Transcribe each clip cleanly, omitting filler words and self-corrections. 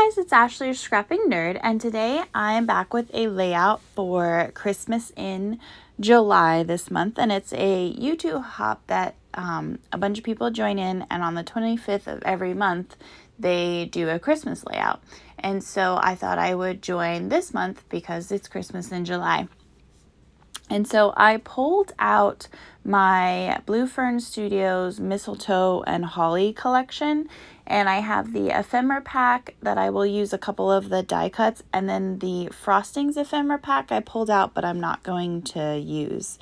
guys, it's Ashley, your scrapping nerd, and today I am back with a layout for Christmas in July this month, and it's a YouTube hop that a bunch of people join in, and on the 25th of every month they do a Christmas layout. And so I thought I would join this month because it's Christmas in July. And so I pulled out my Blue Fern Studios mistletoe and holly collection, and I have the ephemera pack that I will use a couple of the die cuts, and then the frostings ephemera pack I pulled out but I'm not going to use.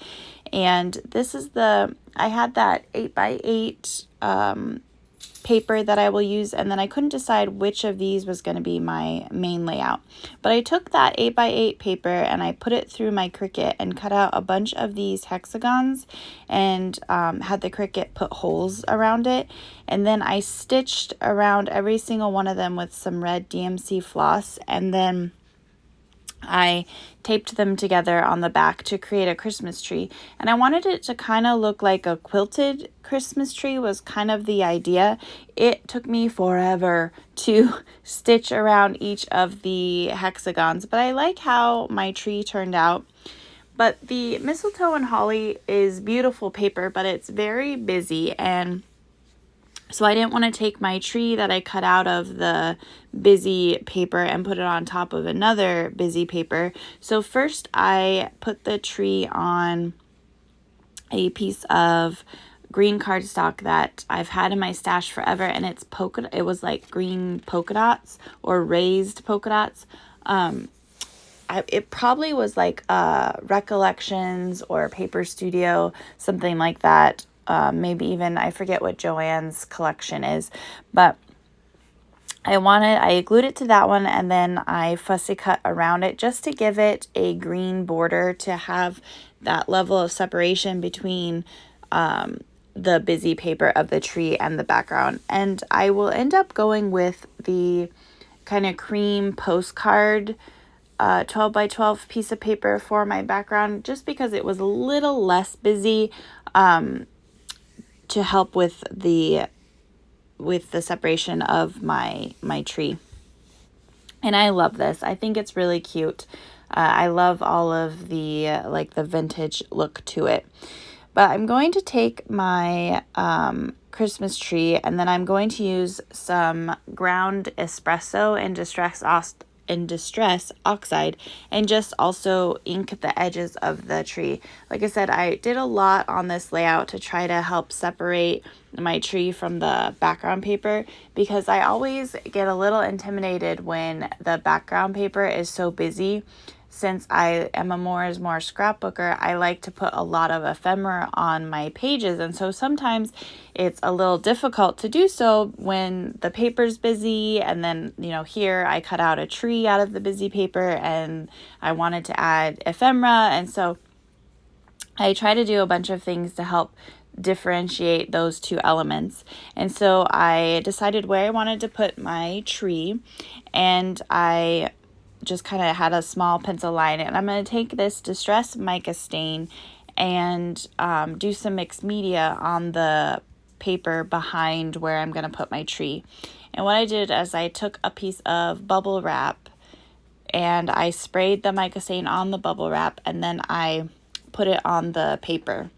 And this is I had that 8x8 paper that I will use, and then I couldn't decide which of these was going to be my main layout. But I took that 8x8 paper and I put it through my Cricut and cut out a bunch of these hexagons and had the Cricut put holes around it. And then I stitched around every single one of them with some red DMC floss, and then I taped them together on the back to create a Christmas tree. And I wanted it to kind of look like a quilted Christmas tree was kind of the idea. It took me forever to stitch around each of the hexagons, but I like how my tree turned out. But the mistletoe and holly is beautiful paper, but it's very busy, and so I didn't want to take my tree that I cut out of the busy paper and put it on top of another busy paper. So first I put the tree on a piece of green cardstock that I've had in my stash forever, and it was like green polka dots or raised polka dots. It probably was like Recollections or Paper Studio, something like that. Maybe even, I forget what Joanne's collection is, but I glued it to that one, and then I fussy cut around it just to give it a green border to have that level of separation between the busy paper of the tree and the background. And I will end up going with the kind of cream postcard 12 by 12 piece of paper for my background, just because it was a little less busy to help with the separation of my tree. And I love this. I think it's really cute. I love all of the the vintage look to it. But I'm going to take my Christmas tree, and then I'm going to use some ground espresso and distress oxide, and just also ink the edges of the tree. Like I said, I did a lot on this layout to try to help separate my tree from the background paper, because I always get a little intimidated when the background paper is so busy. Since I am a more scrapbooker, I like to put a lot of ephemera on my pages, and so sometimes it's a little difficult to do so when the paper's busy. And then, here I cut out a tree out of the busy paper and I wanted to add ephemera, and so I try to do a bunch of things to help differentiate those two elements. And so I decided where I wanted to put my tree, and I just kind of had a small pencil line, and I'm going to take this distress mica stain and do some mixed media on the paper behind where I'm going to put my tree. And what I did is I took a piece of bubble wrap and I sprayed the mica stain on the bubble wrap, and then I put it on the paper.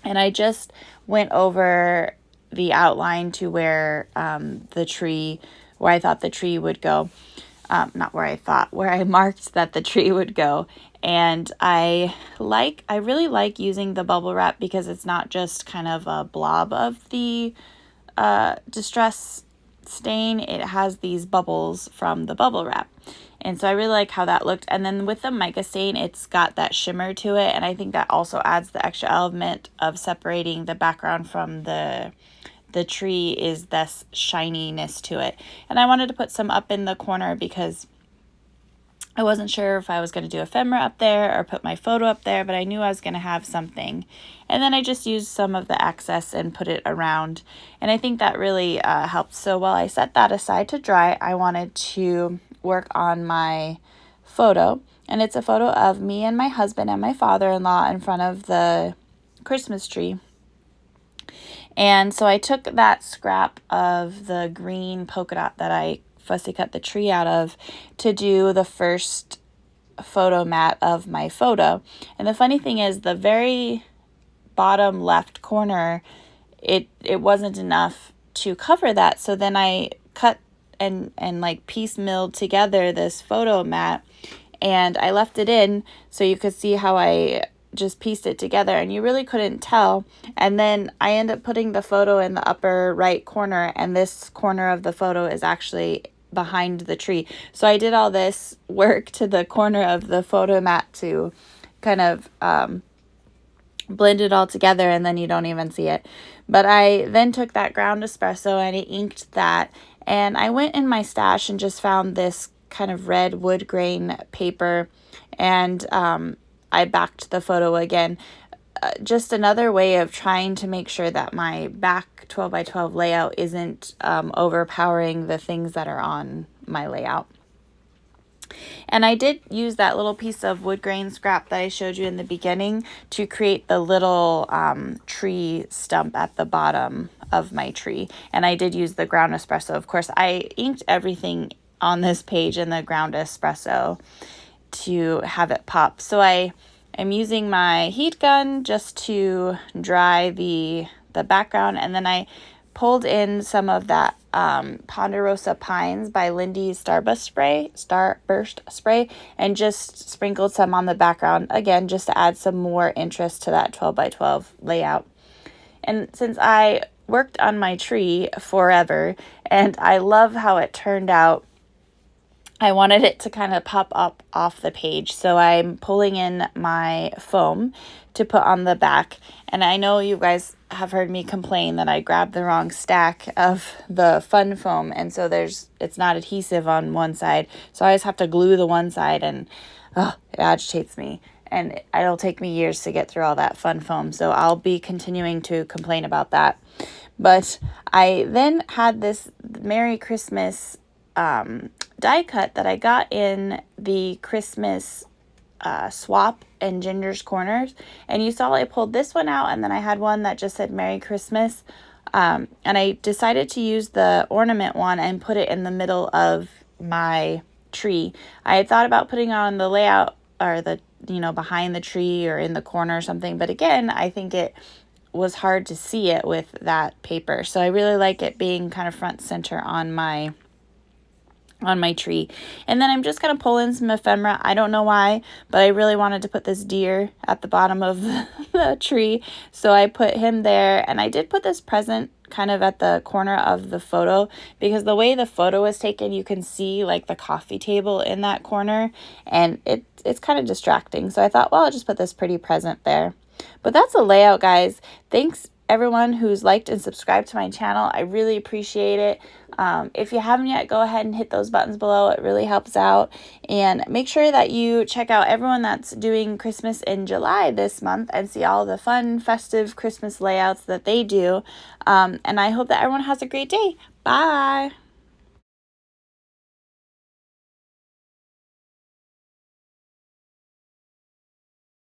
And I just went over the outline to where where I thought the tree would go. Where I marked that the tree would go. And I really like using the bubble wrap because it's not just kind of a blob of the distress stain. It has these bubbles from the bubble wrap. And so I really like how that looked. And then with the mica stain, it's got that shimmer to it. And I think that also adds the extra element of separating the background from the tree, is this shininess to it. And I wanted to put some up in the corner because I wasn't sure if I was going to do ephemera up there or put my photo up there, but I knew I was going to have something. And then I just used some of the excess and put it around. And I think that really helped. So while I set that aside to dry, I wanted to work on my photo. And it's a photo of me and my husband and my father-in-law in front of the Christmas tree. And so I took that scrap of the green polka dot that I fussy cut the tree out of to do the first photo mat of my photo. And the funny thing is, the very bottom left corner, it wasn't enough to cover that. So then I cut and like piecemealed together this photo mat, and I left it in so you could see how I just pieced it together, and you really couldn't tell. And then I end up putting the photo in the upper right corner, and this corner of the photo is actually behind the tree. So I did all this work to the corner of the photo mat to kind of blend it all together, and then you don't even see it. But I then took that ground espresso and I inked that, and I went in my stash and just found this kind of red wood grain paper, and I backed the photo again. Just another way of trying to make sure that my back 12 by 12 layout isn't overpowering the things that are on my layout. And I did use that little piece of wood grain scrap that I showed you in the beginning to create the little tree stump at the bottom of my tree. And I did use the ground espresso. Of course, I inked everything on this page in the ground espresso to have it pop. So I am using my heat gun just to dry the background, and then I pulled in some of that Ponderosa Pines by Lindy's Starburst spray, and just sprinkled some on the background, again, just to add some more interest to that 12 by 12 layout. And since I worked on my tree forever, and I love how it turned out, I wanted it to kind of pop up off the page. So I'm pulling in my foam to put on the back. And I know you guys have heard me complain that I grabbed the wrong stack of the fun foam. And so it's not adhesive on one side. So I just have to glue the one side, and it agitates me. And it'll take me years to get through all that fun foam. So I'll be continuing to complain about that. But I then had this Merry Christmas die cut that I got in the Christmas swap in Ginger's Corners, and you saw I pulled this one out, and then I had one that just said Merry Christmas, and I decided to use the ornament one and put it in the middle of my tree. I had thought about putting on the layout, or the behind the tree or in the corner or something, but again, I think it was hard to see it with that paper, so I really like it being kind of front center on my tree. And then I'm just going to pull in some ephemera. I don't know why, but I really wanted to put this deer at the bottom of the tree. So I put him there, and I did put this present kind of at the corner of the photo, because the way the photo was taken, you can see like the coffee table in that corner, and it's kind of distracting. So I thought, well, I'll just put this pretty present there. But that's a layout, guys. Thanks everyone who's liked and subscribed to my channel. I really appreciate it. If you haven't yet, go ahead and hit those buttons below. It really helps out. And make sure that you check out everyone that's doing Christmas in July this month and see all the fun, festive Christmas layouts that they do. And I hope that everyone has a great day. Bye!